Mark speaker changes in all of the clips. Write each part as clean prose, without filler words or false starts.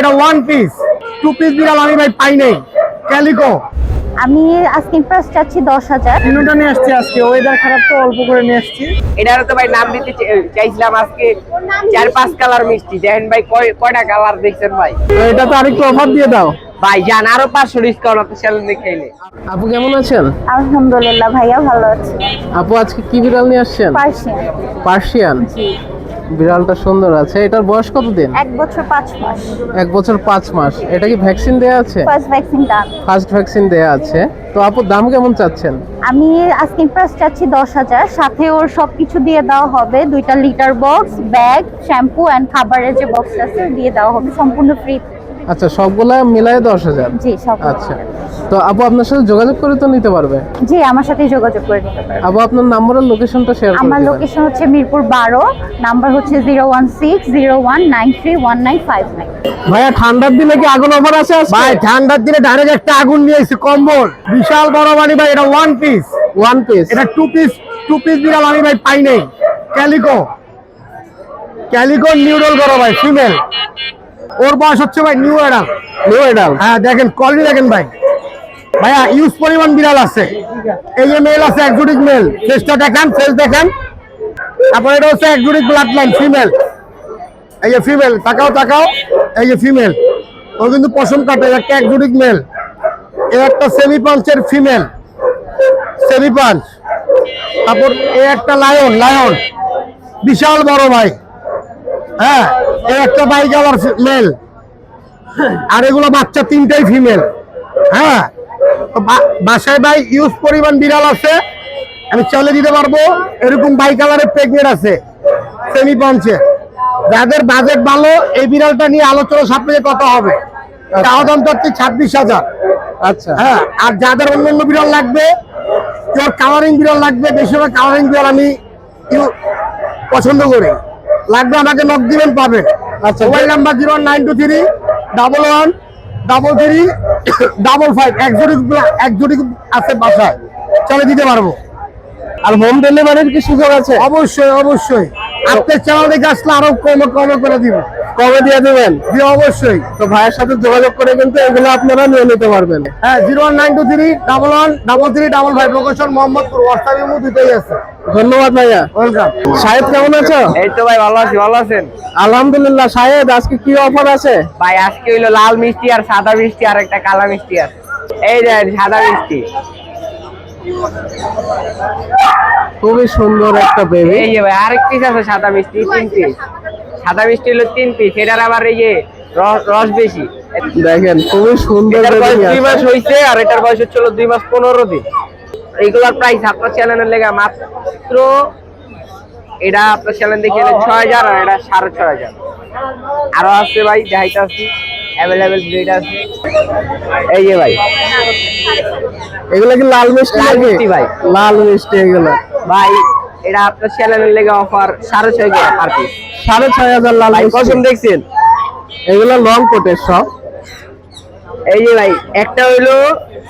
Speaker 1: এটা one piece two piece বিড়াল আমি ভাই পাই নাই ক্যালিকো।
Speaker 2: আমি আস্কিং প্রাইস চাচ্ছি 10,000।
Speaker 1: তিনটা নিয়ে আসছি আজকে, ওয়েদার খারাপ তো অল্প করে নিয়ে আসছি।
Speaker 3: এটারও তো ভাই নাম দিতে চাইছিলাম আজকে 4-5 কালার মিষ্টি। দেখেন ভাই কয়টা কালার দেখছেন ভাই।
Speaker 1: তো এটা তো আরেকটু অফার দিয়ে দাও
Speaker 3: ভাই জান আরো 500 ডিসকাউন্ট আপনার চ্যানেলে খেলে।
Speaker 4: আপু কেমন আছেন?
Speaker 2: আলহামদুলিল্লাহ ভাইয়া ভালো আছি।
Speaker 4: আপু আজকে কি বিড়াল নিয়ে আসছেন?
Speaker 2: পার্সিয়ান।
Speaker 4: পার্সিয়ান। বিড়ালটা সুন্দর আছে। এটার বয়স কতদিন?
Speaker 2: 1 বছর 5 মাস।
Speaker 4: 1 বছর 5 মাস। এটা কি ভ্যাকসিন দেয়া আছে?
Speaker 2: ফার্স্ট ভ্যাকসিন ডান।
Speaker 4: ফার্স্ট ভ্যাকসিন দেয়া আছে। তো আপু দাম কেমন চাচ্ছেন?
Speaker 2: আমি আস্কিং প্রাইস চাচ্ছি 10,000, সাথে ওর সবকিছু দিয়ে দেওয়া হবে। 2টা litre box, bag, shampoo and খাবারের যে বক্স আছে দিয়ে দেওয়া হবে সম্পূর্ণ ফ্রি।
Speaker 4: আচ্ছা, সবগুলা মিলায় 10,000।
Speaker 2: জি সব।
Speaker 4: আচ্ছা, তো আপু আপনার সাথে যোগাযোগ করে তো নিতে পারবে?
Speaker 2: জি আমার সাথে যোগাযোগ করে নিতে পারবেন।
Speaker 4: আপু আপনার নাম্বার আর লোকেশনটা শেয়ার করে
Speaker 2: আমার
Speaker 4: দিবেন।
Speaker 2: লোকেশন হচ্ছে মিরপুর 12, নাম্বার হচ্ছে 01601931959।
Speaker 1: ভাইয়া ঠান্ডার দিনে কি আগুন অফার আছে আজকে? ভাই ঠান্ডার দিনে ডাইরেক্ট একটা আগুন নিয়ে এসেছি কম্বল, বিশাল বড় বাড়ি ভাই। এটা ওয়ান পিস
Speaker 4: এটা
Speaker 1: টু পিস বিড়াল আমি ভাই পাই নাই ক্যালিকো নিউডল করো ভাই, ফিমেল। ওর বয়স হচ্ছে ভাই নিউ এডাল। হ্যাঁ দেখেন কোয়ালিটি দেখেন ভাই। ভাইয়া ইউজ পরিমাণ বিড়াল আছে। এই যে মেল আছে, এক্সোটিক মেল। ফেসটা দেখান, ফেস দেখান। তারপর এটা হচ্ছে এক্সোটিক ব্লাড লাইন ফিমেল। এই যে ফিমেল, তাকাও এই যে ফিমেল। ও কিন্তু পশম কাটে। একটা এক্সোটিক মেল, এই একটা সেমি পাঞ্চের ফিমেল, সেমি পাঞ্চ। তারপর এই একটা লায়ন বিশাল বড় ভাই। হ্যাঁ, এই একটা বাই কালার মেল, আর এগুলো বাচ্চা তিনটাই ফিমেল। হ্যাঁ, বাসায় ভাই ইউজ পরিমাণ বিড়াল আছে, আমি চলে দিতে পারবো। এরকম বাই কালারের প্রেগনেন্ট আছে সেমি পাঞ্চে। যাদের বাজেট ভালো এই বিড়ালটা নিয়ে আলোচনা সাপেক্ষে কত হবে। তাও দাম তো 26,000।
Speaker 4: আচ্ছা,
Speaker 1: হ্যাঁ, আর যাদের অন্যান্য বিড়াল লাগবে, তোর কালারিং বিড়াল লাগবে, বেশিরভাগ কালারিং বিড়াল আমি পছন্দ করি। লাগবে আমাকে নক দিবেন, পাবে।
Speaker 4: আচ্ছা,
Speaker 1: মোবাইল নাম্বার 09231113355। একজোটিক আছে বাসায়, চলে দিতে পারবো।
Speaker 4: আর হোম ডেলিভারির কি সুযোগ আছে?
Speaker 1: অবশ্যই আপনার চ্যানেল দেখে আসলে আরো কমে করে দিব।
Speaker 4: কবে দিয়ে দেবেন?
Speaker 1: জি অবশ্যই।
Speaker 4: তো ভাইয়ের সাথে যোগাযোগ করে কিন্তু এগুলো আপনারা নিয়ে নিতে পারবেন।
Speaker 1: হ্যাঁ, 01923113355। লোকেশন মোহাম্মদপুর, হোয়াটসঅ্যাপ ইমো দুটোই আছে।
Speaker 4: ধন্যবাদ ভাইয়া।
Speaker 1: ওয়েলকাম।
Speaker 4: শাহেদ কেমন আছো?
Speaker 3: এই তো ভাই ভালো আছি, ভালো আছেন?
Speaker 4: আলহামদুলিল্লাহ। শাহেদ আজকে কি অফার আছে?
Speaker 3: ভাই আজকে হইলো লাল মিষ্টি আর সাদা মিষ্টি আর একটা কালা মিষ্টি আছে। এই যে সাদা মিষ্টি,
Speaker 4: খুবই সুন্দর একটা বেবি।
Speaker 3: এই যে ভাই আরেক পিস আছে সাদা মিষ্টি, 3 পিস। সাদা মিষ্টি হলো 3 পিস। এটার আবার এই যে রস বেশি।
Speaker 4: দেখেন খুবই সুন্দর
Speaker 3: এটার বয়স
Speaker 4: baby
Speaker 3: 2 মাস
Speaker 4: আছে।
Speaker 3: হইছে আর এটার বয়স হচ্ছে 2 মাস 15 দিন। এইগুলোর প্রাইস আপনার চ্যানেলের লেগে মাত্র, এটা আপনার চ্যানেল দেখে 6,000 আর এটা 6,500। আরো আছে ভাই, দেখাইতে আসছি, অ্যাভেলেবেল ব্রিড আছে। এই যে ভাই
Speaker 4: এগুলা কি লাল মিষ্টি
Speaker 3: লাল
Speaker 4: নাকি?
Speaker 3: মিষ্টি ভাই।
Speaker 4: লাল মিষ্টি এগুলা।
Speaker 3: ভাই এটা আপনার চ্যানেলের লেগে অফার 6,500 পার পিস।
Speaker 4: 6,500 লাল
Speaker 3: ভাই
Speaker 4: মিষ্টি।
Speaker 3: কসম দেখছেন?
Speaker 4: এগুলা লং কোটের সব।
Speaker 3: এই যে ভাই একটা হইলো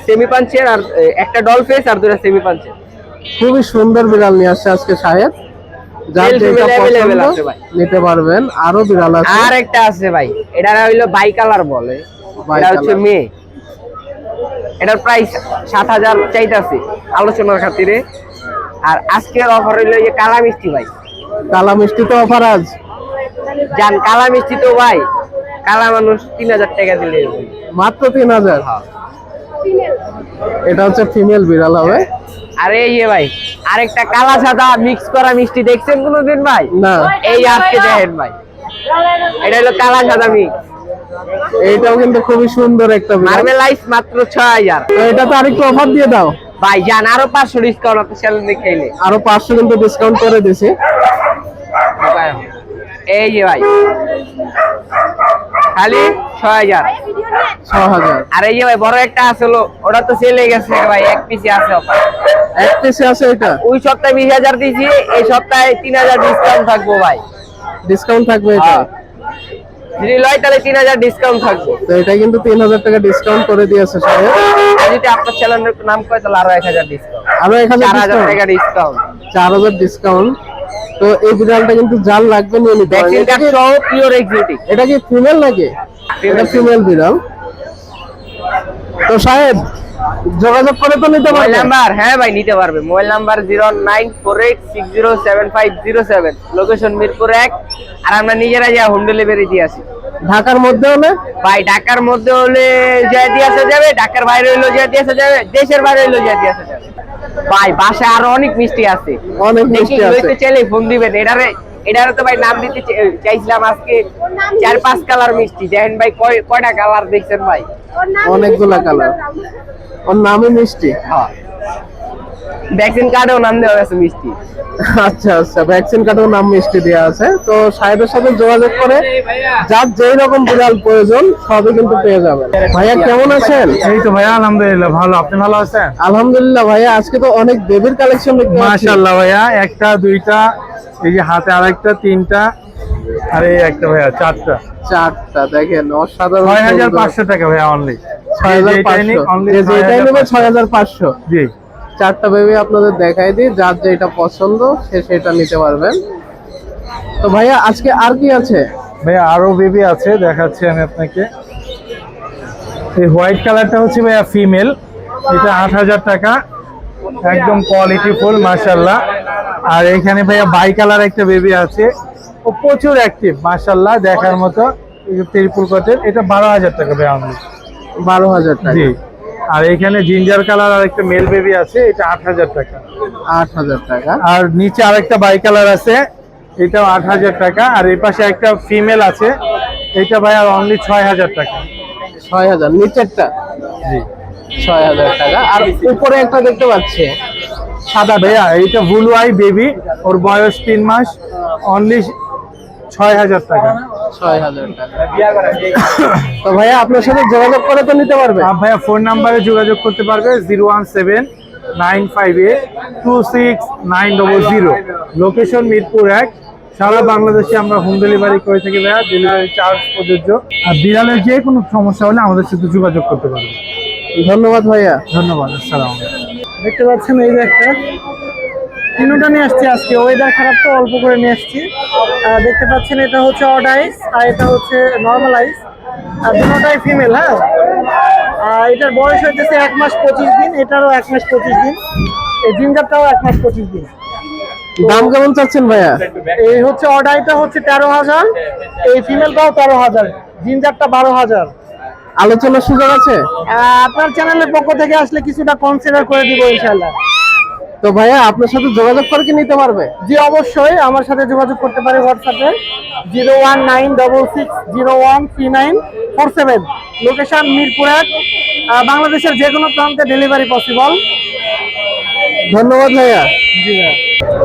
Speaker 3: সেমি পাঞ্চের আর একটা ডল ফেস আর দুটো সেমি পাঞ্চের।
Speaker 4: খুবই সুন্দর বিড়াল নিয়ে আসছে আজকে শাহেদ। যার
Speaker 3: Male,
Speaker 4: যেটা
Speaker 3: female available
Speaker 4: পছন্দ
Speaker 3: আছে ভাই।
Speaker 4: নিতে পারবেন। আরো বিড়াল আছে।
Speaker 3: আর একটা আছে ভাই, এটা হইলো বাই কালার বলে,
Speaker 4: Bi
Speaker 3: এটা হচ্ছে
Speaker 4: color।
Speaker 3: মেয়ে। এটার প্রাইস 7,000 চাইতাছি আলোচনার খাতিরে। আর আজকের অফার হইলো এই যে কালা মিষ্টি ভাই।
Speaker 4: কালা মিষ্টি তো অফার আজ।
Speaker 3: জান কালা মিষ্টি তো ভাই, কালা মানুষ 3,000 টাকা দিলে হবে।
Speaker 4: মাত্র 3,000। এটা হচ্ছে ফিমেল বিড়াল হবে।
Speaker 3: আর এই যে ভাই আরেকটা কালা সাদা মিক্স করা মিষ্টি দেখছেন কোনোদিন ভাই?
Speaker 4: না।
Speaker 3: এই আজকে দেখেন ভাই, এটা হলো কালা সাদা মিক্স
Speaker 4: এইটাও কিন্তু খুবই সুন্দর একটা বিড়াল।
Speaker 3: মার্বেলাইজ, মাত্র 6,000।
Speaker 4: তো এটা তো আরেকটু অফার দিয়ে দাও।
Speaker 3: ভাই জান আরো 500 ডিসকাউন্ট আপনার চ্যানেলে খেলে।
Speaker 4: আরো 500 কিন্তু ডিসকাউন্ট করে দিছি।
Speaker 3: এই যে ভাই খালি 6,000।
Speaker 4: 6,000।
Speaker 3: আর এই যে ভাই বড় একটা আসলো, ওটা তো সেল হয়ে গেছে ভাই, এক পিসি আছে অফার।
Speaker 4: এক পিসে আছে এটা।
Speaker 3: ওই সপ্তাহে 20,000 দিয়েছি, এই সপ্তাহে 3,000 ডিসকাউন্ট থাকবো ভাই।
Speaker 4: ডিসকাউন্ট থাকবে এটা।
Speaker 3: যদি লয় তাহলে 3,000 ডিসকাউন্ট থাকবো।
Speaker 4: তো এটা কিন্তু 3,000 টাকা ডিসকাউন্ট করে দিয়েছে শাহেদ।
Speaker 3: আর যদি আপনার চ্যানেলের নাম কয় তাহলে আরো 1,000 ডিসকাউন্ট,
Speaker 4: আরো 1,000
Speaker 3: 4,000 টাকা ডিসকাউন্ট।
Speaker 4: 4,000 ডিসকাউন্ট। তো এই বিড়ালটা কিন্তু জাল লাগবে নিয়ে নিতে পারেন।
Speaker 3: ভ্যাকসিন কার্ড সহ পিওর এক্সোটিক।
Speaker 4: এটা কি ফিমেল নাকি? এটা ফিমেল বিড়াল। তো সাহেব যোগাযোগ করে তো নিতে
Speaker 3: মোবাইল
Speaker 4: পারবেন।
Speaker 3: নাম্বার, হ্যাঁ ভাই নিতে পারবে। Mobile number 09486075007, location Mirpur 1। আর আমরা নিজেরা যা হোম ডেলিভারি দিয়ে আসি।
Speaker 4: ঢাকার মধ্যে হলে
Speaker 3: ভাই ঢাকার মধ্যে হলে যা দিয়ে আসা যাবে, ঢাকার বাইরে হইলেও যা দিয়ে আসা যাবে, দেশের বাইরে হইলেও যা দিয়ে আসা যাবে। ভাই বাসায় আরো অনেক মিষ্টি আছে,
Speaker 4: অনেক মিষ্টি আছে।
Speaker 3: লইতে চাইলে ফোন দিবেন। এটারে তো ভাই নাম দিতে চাইছিলাম আজকে 4-5 কালার মিষ্টি। দেখেন ভাই কয়টা কালার দেখছেন ভাই,
Speaker 4: অনেকগুলা কালার। ওর নামই মিষ্টি।
Speaker 3: হ্যাঁ ভ্যাকসিন কার্ডেও নাম দেওয়া আছে মিষ্টি।
Speaker 4: আচ্ছা আচ্ছা, ভ্যাকসিন কার্ডেও নাম মিষ্টি দেওয়া আছে। তো সাহেবের সাথে যোগাযোগ করে যার যেই রকম বিড়াল প্রয়োজন সবই কিন্তু পেয়ে যাবেন। ভাইয়া কেমন আছেন?
Speaker 1: এই তো ভাইয়া আলহামদুলিল্লাহ ভালো, আপনি ভালো আছেন?
Speaker 4: আলহামদুলিল্লাহ ভাইয়া, আজকে তো অনেক বেবির কালেকশন দেখতে পাচ্ছি।
Speaker 1: মাশাআল্লাহ ভাইয়া, একটা দুইটা, এই যে হাতে আরেকটা, তিনটা, আর এই একটা ভাইয়া চারটা।
Speaker 4: চারটা দেখেন, অসাধারণ।
Speaker 1: 6500 টাকা ভাইয়া অনলি।
Speaker 4: 6500, যে যেটাই নেবে 6500।
Speaker 1: জি।
Speaker 4: চারটা বেবি আপনাদের দেখাই দিই, যার যেটা পছন্দ সে সেটা নিতে পারবেন। তো ভাইয়া আজকে আর কি আছে?
Speaker 1: ভাইয়া আরো বেবি আছে, দেখাচ্ছি আমি আপনাকে। এই হোয়াইট কালারটা হচ্ছে ভাইয়া ফিমেল, এটা 8000 টাকা, একদম কোয়ালিটি ফুল মাশাআল্লাহ। আর এখানে ভাইয়া বাই কালার একটা বেবি আছে, ও প্রচুর অ্যাক্টিভ মাশাআল্লাহ, দেখার মতো। ত্রিপুল কটের, এটা 12000 টাকা ভাইয়া অনলি।
Speaker 4: 12000 টাকা।
Speaker 1: জি। আর এখানে জিঞ্জার কালার আর একটা মেল বেবি আছে, এটা 8000 টাকা।
Speaker 4: 8000 টাকা।
Speaker 1: আর নিচে আরেকটা বাই কালার আছে, এটাও 8000 টাকা। আর এই পাশে একটা ফিমেল আছে, এটা ভাই আর অনলি 6000 টাকা।
Speaker 4: 6000 নিচেরটা।
Speaker 1: জি।
Speaker 4: 6000 টাকা। আর উপরে একটা দেখতে পাচ্ছি
Speaker 1: সাদা ভাইয়া, এইটা ব্লু আই বেবি, ওর বয়স 3 মাস, অনলি 6000 টাকা।
Speaker 4: 6000 টাকা। তো ভাইয়া আপনার সাথে যোগাযোগ করে তো নিতে পারবে।
Speaker 1: ভাইয়া ফোন নাম্বারে যোগাযোগ করতে পারবে 017-958-26900। লোকেশন মিরপুর 1। সারা বাংলাদেশে আমরা হোম ডেলিভারি করে থাকি ভাইয়া, ডেলিভারি চার্জ প্রযোজ্য। আর বিড়ালের যে কোনো সমস্যা হলে আমাদের সাথে যোগাযোগ করতে পারবে।
Speaker 4: ধন্যবাদ ভাইয়া।
Speaker 1: ধন্যবাদ, আসসালাম। দেখতে পাচ্ছেন এই যে একটা তিনটা নিয়ে আসছি আজকে, ওয়েদার খারাপ তো অল্প করে নিয়ে আসছি। দেখতে পাচ্ছেন এটা হচ্ছে অডাইস আর এটা হচ্ছে নর্মালাইজ, আর দুটোটাই ফিমেল। হ্যাঁ, এটার বয়স হইতেছে 1 মাস 25 দিন, এটারও 1 মাস 25 দিন, এই জিঞ্জারটাও 1 মাস 25 দিন।
Speaker 4: দাম কেমন চাচ্ছেন ভাইয়া?
Speaker 1: এই হচ্ছে অডাইটা হচ্ছে 13000, এই ফিমেলটাও 13000, জিঞ্জারটা 12000।
Speaker 4: আলোচনার সুযোগ আছে?
Speaker 1: আপনার চ্যানেলের পক্ষ থেকে আসলে কিছুটা কনসিডার করে দিব ইনশাআল্লাহ।
Speaker 4: তো ভাইয়া আপনার সাথে যোগাযোগ করে কি নিতে পারবে?
Speaker 1: জি অবশ্যই, আমার সাথে যোগাযোগ করতে পারে হোয়াটসঅ্যাপে 01966013947। লোকেশন মিরপুর 1, বাংলাদেশের যে কোনো প্রান্তে ডেলিভারি পসিবল।
Speaker 4: ধন্যবাদ ভাইয়া।
Speaker 1: জি ভাইয়া।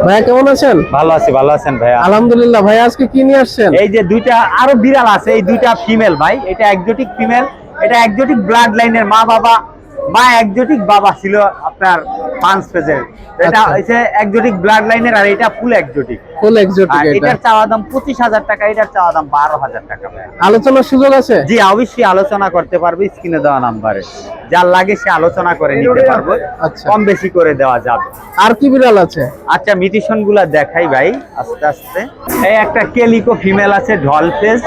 Speaker 4: ভাইয়া কেমন আছেন?
Speaker 5: ভালো আছি, ভালো আছেন ভাইয়া?
Speaker 4: আলহামদুলিল্লাহ। ভাইয়া আজকে কি নিয়ে আসছেন?
Speaker 5: এই যে দুইটা আরো বিড়াল আছে, এই দুইটা ফিমেল ভাই। এটা একজোটিক ফিমেল, এটা একজোটিক ব্লাড লাইনের মা একজোটিক বাবা ছিল আপনার 5 পেজের। এটা
Speaker 4: আচ্ছা।
Speaker 5: হচ্ছে একজোটিক ব্লাড লাইনের, আর এটা ফুল একজোটিক।
Speaker 4: ফুল এক্সোটিক। এটা
Speaker 5: এটার চাওয়া দাম 25000 টাকা, এটার চাওয়া দাম 12000 টাকা ভাইয়া।
Speaker 4: আলোচনার সুযোগ আছে?
Speaker 5: জি অবশ্যই আলোচনা করতে পারবে, স্ক্রিনে দেওয়া নাম্বারে যার লাগে সে আলোচনা করে নিতে পারবে।
Speaker 4: আচ্ছা।
Speaker 5: কম বেশি করে দেওয়া যাবে।
Speaker 4: আর কি বিড়াল আছে?
Speaker 5: আচ্ছা মিউটেশন গুলা দেখাই ভাই আস্তে আস্তে। এই একটা কেলিকো ফিমেল আছে, ডলফেস।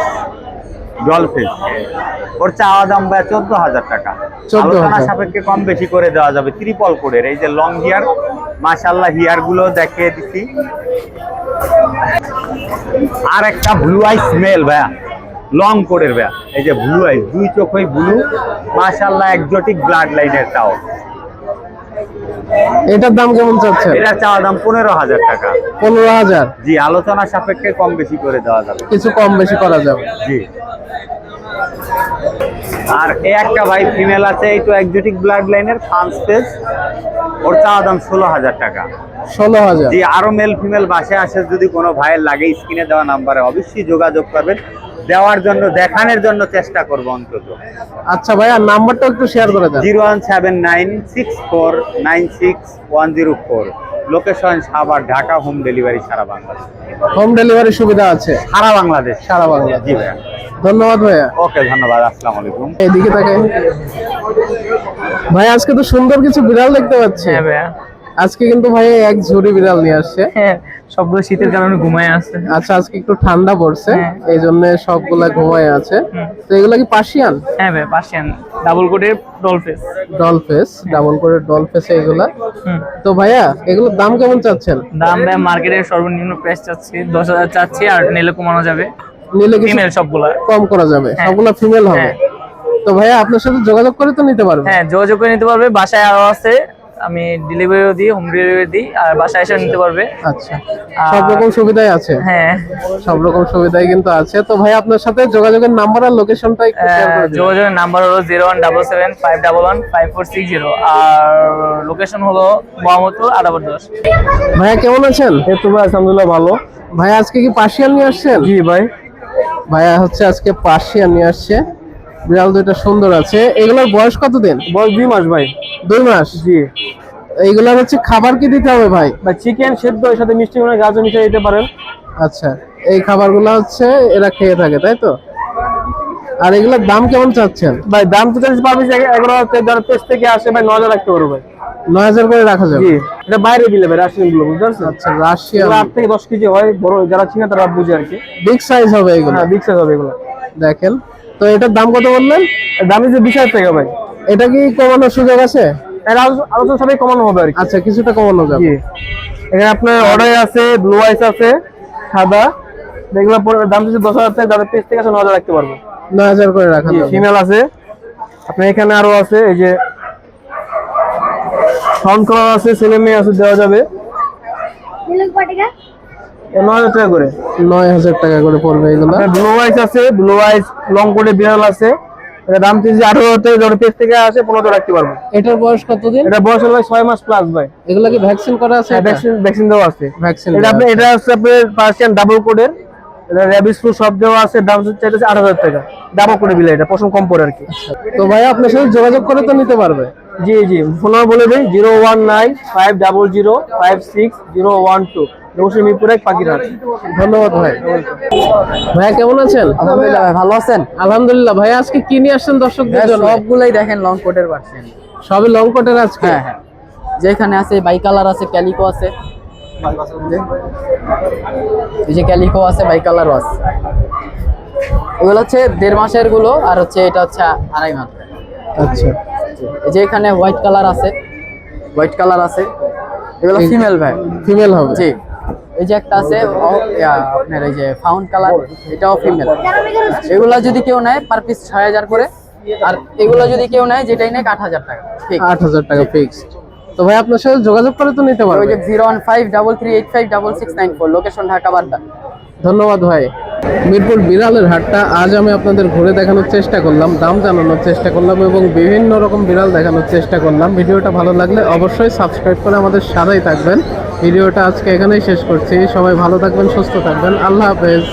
Speaker 5: ওর চাওয়া দাম ভাই 14000 টাকা।
Speaker 4: 14,000
Speaker 5: আলোচনা সাপেক্ষে কম বেশি করে দেওয়া যাবে। ত্রিপল কোডের, এই যে লং হিয়ার, মাশাআল্লাহ হিয়ার গুলো দেখিয়ে দিছি। আর একটা ব্লু আইস মেল ভাইয়া, লং কোডের ভাইয়া, এই যে ব্লু আইস, 2 চোখই ব্লু, মাশাআল্লাহ এক্সোটিক ব্লাড লাইনের তাও।
Speaker 4: এটার দাম কেমন চাচ্ছেন?
Speaker 5: এটা চাওয়া দাম 15000 টাকা।
Speaker 4: 15000।
Speaker 5: জি আলোচনা সাপেক্ষে কম বেশি করে দেওয়া যাবে।
Speaker 4: কিছু কম বেশি করা যাবে।
Speaker 5: জি। আর এই একটা ভাই ফিমেল আছে, এই তো এক্সোটিক ব্লাড লাইনের, ফ্রান্স পেজ। ওর চাওয়া দাম 16000 টাকা।
Speaker 4: 16000।
Speaker 5: জি আরো মেল ফিমেল বাসে আসে, যদি কোনো ভাইয়ের লাগে স্ক্রিনে দেওয়া নাম্বারে অবশ্যই যোগাযোগ করবেন, দেওয়ার জন্য দেখানোর জন্য চেষ্টা করবো অন্তত।
Speaker 4: আচ্ছা ভাইয়া নাম্বারটা একটু শেয়ার করে দেন।
Speaker 5: 01796461104। Location Savar, Dhaka. Home delivery সারা বাংলাদেশ।
Speaker 4: হোম ডেলিভারি সুবিধা আছে
Speaker 5: সারা বাংলাদেশ।
Speaker 4: সারা বাংলা?
Speaker 5: জি ভাইয়া।
Speaker 4: ধন্যবাদ ভাইয়া।
Speaker 5: ওকে ধন্যবাদ, আসসালামু আলাইকুম।
Speaker 4: এইদিকে তাকে ভাই, আজকে তো সুন্দর কিছু বিড়াল দেখতে পাচ্ছি।
Speaker 3: হ্যাঁ ভাইয়া।
Speaker 4: আজকে কিন্তু ভাই এক ঝুড়ি বিড়াল নিয়ে আসছে।
Speaker 3: হ্যাঁ সবগুলো শীতের কারণে ঘুমায় আছে।
Speaker 4: আচ্ছা, আজকে একটু ঠান্ডা পড়ছে,
Speaker 3: হ্যাঁ।
Speaker 4: এই জন্য সবগুলা ঘুমায় আছে। তো এগুলা কি পার্সিয়ান?
Speaker 3: হ্যাঁ ভাই, পার্সিয়ান ডাবল কোটের doll face.
Speaker 4: Doll face, double করে ডল ফেস এগুলা। তো ভাইয়া এগুলোর দাম কেমন চাচ্ছেন?
Speaker 3: দাম ভাই মার্কেটের সর্বনিম্ন প্রাইস চাচ্ছি 10,000 চাচ্ছি, আর নিলে কমানো যাবে।
Speaker 4: নিলে কিছু
Speaker 3: ফিমেল সবগুলা।
Speaker 4: কম করা যাবে,
Speaker 3: হ্যাঁ।
Speaker 4: সবগুলা ফিমেল হবে।
Speaker 3: হ্যাঁ।
Speaker 4: তো ভাইয়া আপনার সাথে যোগাযোগ করে তো নিতে পারবে?
Speaker 3: হ্যাঁ, যোগাযোগ করে নিতে পারবে। বাসায় আরো আছে, আমি ডেলিভারিও দিই, হোম ডেলিভারি দিই, আর বাসায় এসে নিতে পারবে।
Speaker 4: আচ্ছা, সব রকম সুবিধাই আছে।
Speaker 3: হ্যাঁ,
Speaker 4: সব রকম সুবিধাই কিন্তু আছে। তো ভাই আপনার সাথে যোগাযোগের নাম্বার আর লোকেশনটা একটু শেয়ার করে দিন।
Speaker 3: যোগাযোগের নাম্বার হলো 01775115460, আর লোকেশন হলো মোহাম্মদপুর আদাবর 10।
Speaker 4: ভাইয়া কেমন আছেন?
Speaker 5: এই তো ভাই আলহামদুলিল্লাহ ভালো।
Speaker 4: ভাই আজকে কি পার্সিয়ান নিয়ে আসছেন?
Speaker 5: জি ভাই।
Speaker 4: ভাইয়া হচ্ছে আজকে পার্সিয়ান নিয়ে আসছে, বিড়াল দুইটা সুন্দর আছে। এগুলোর বয়স কতদিন?
Speaker 5: বয়স 2 মাস ভাই।
Speaker 4: 2 মাস।
Speaker 5: জি
Speaker 4: এইগুলার হচ্ছে খাবার কি দিতে হবে ভাই?
Speaker 5: ভাই, চিকেন সেদ্ধ এর সাথে মিষ্টি করে গাজর মিশিয়ে দিতে পারেন।
Speaker 4: আচ্ছা, এই খাবারগুলো হচ্ছে এরা খেয়ে থাকে, তাই তো? আর এগুলোর দাম কেমন চাচ্ছেন?
Speaker 5: ভাই দাম তো চাইছি পারবে 11 যারা পেজ থেকে আসে ভাই 9,000 রাখতে পারবো ভাই।
Speaker 4: 9,000 করে রাখা যাবে।
Speaker 5: জি, এটা বাইরে বিলে ভাই, রাশিয়ান গুলো বুঝতে পারছেন?
Speaker 4: আচ্ছা, রাশিয়ান
Speaker 5: 8 থেকে 10 কেজি হয়, বড় যারা চিনে তারা বুঝে আর কি।
Speaker 4: বিগ সাইজ হবে এগুলো।
Speaker 5: হ্যাঁ, বিগ সাইজ হবে এগুলো।
Speaker 4: দেখেন তো, এটার দাম কত বললেন?
Speaker 5: এর দাম হচ্ছে 20,000 টাকা ভাই।
Speaker 4: এটা কি কমানোর সুযোগ আছে?
Speaker 5: এর আলোচনা সবাই কমানো হবে আর কি।
Speaker 4: আচ্ছা, কিছুটা কমানো যাবে।
Speaker 5: জি, এখানে আপনার অর্ডার আছে, ব্লু আইস আছে, সাদা, এগুলো দাম হচ্ছে 10,000 টাকা, যারা পেজ থেকে আসে 9,000 রাখতে পারবো।
Speaker 4: 9,000 করে রাখা
Speaker 5: জি,
Speaker 4: যাবে।
Speaker 5: ফিমেল আছে আপনার এখানে, আরো আছে এই যে সাউন্ড কালার আছে, ছেলে মেয়ে আছে, দেওয়া যাবে। 9,000 টাকা করে।
Speaker 4: 9,000 টাকা করে পড়বে এগুলো।
Speaker 5: আপনার ব্লু আইস আছে, ব্লু আইস লং কোটে বিড়াল আছে, এটা দাম হচ্ছে 18,000 টাকা, যারা পেজ থেকে আসে 15,000 রাখতে পারবো।
Speaker 4: এটার বয়স কতদিন?
Speaker 5: এটা বয়স হলো 6 মাস প্লাস ভাই।
Speaker 4: এগুলা কি ভ্যাকসিন করা আছে?
Speaker 5: ভ্যাকসিন দেওয়া আছে।
Speaker 4: ভ্যাকসিন
Speaker 5: এটা আপনি, এটা হচ্ছে আপনার পার্সিয়ান ডাবল কোডের, এটা র্যাবিস ফ্লু সব দেওয়া আছে, দাম হচ্ছে 8,000 টাকা। ডাবল কোডে বিলে, এটা পশম কম পড়ে আর কি।
Speaker 4: তো ভাই আপনার সাথে যোগাযোগ করে তো নিতে পারবে?
Speaker 5: জি জি, ফোন নাম্বার বলে দিই 01950056012, রঘুশ্রী মিরপুর 1, পাখিরহাট।
Speaker 4: ধন্যবাদ ভাই। ভাইয়া কেমন আছেন?
Speaker 6: আলহামদুলিল্লাহ ভাই, ভালো আছেন?
Speaker 4: আলহামদুলিল্লাহ। ভাই আজকে কি নিয়ে আসছেন দর্শকদের জন্য?
Speaker 6: সবগুলাই দেখেন লং কোটের পাচ্ছেন।
Speaker 4: সবই লং কোটের আজকে?
Speaker 6: হ্যাঁ হ্যাঁ, যেখানে আছে বাই কালার আছে, ক্যালিকো আছে, এই যে ক্যালিকো আছে, বাই কালারও আছে। এগুলো হচ্ছে 1.5 মাসের গুলো, আর হচ্ছে এটা হচ্ছে 2.5 মাস।
Speaker 4: আচ্ছা,
Speaker 6: এই যে এখানে হোয়াইট কালার আছে, হোয়াইট কালার আছে, এগুলো ফিমেল ভাই।
Speaker 4: ফিমেল হবে?
Speaker 6: জি, এই যে একটা আছে আপনার এই যে ফাউন্ড কালার, এটাও ফিমেল। এগুলা যদি কেউ নেয় পার পিস 6,000 করে, আর এগুলো যদি কেউ নেয় যেটাই নেয় 8,000 টাকা ঠিক।
Speaker 4: 8,000 টাকা ফিক্সড। তো ভাই আপনার সাথে যোগাযোগ করে তো নিতে
Speaker 6: ওই
Speaker 4: পারবে?
Speaker 6: যে 01533856694, লোকেশন ঢাকা বারদা।
Speaker 4: ধন্যবাদ ভাই। মিরপুর বিড়ালের হাটটা আজ আমি আপনাদের ঘুরে দেখানোর চেষ্টা করলাম, দাম জানানোর চেষ্টা করলাম এবং বিভিন্ন রকম বিড়াল দেখানোর চেষ্টা করলাম। ভিডিওটা ভালো লাগলে অবশ্যই সাবস্ক্রাইব করে আমাদের সাথেই থাকবেন। ভিডিওটা আজকে এখানেই শেষ করছি। সবাই ভালো থাকবেন, সুস্থ থাকবেন। আল্লাহ হাফেজ।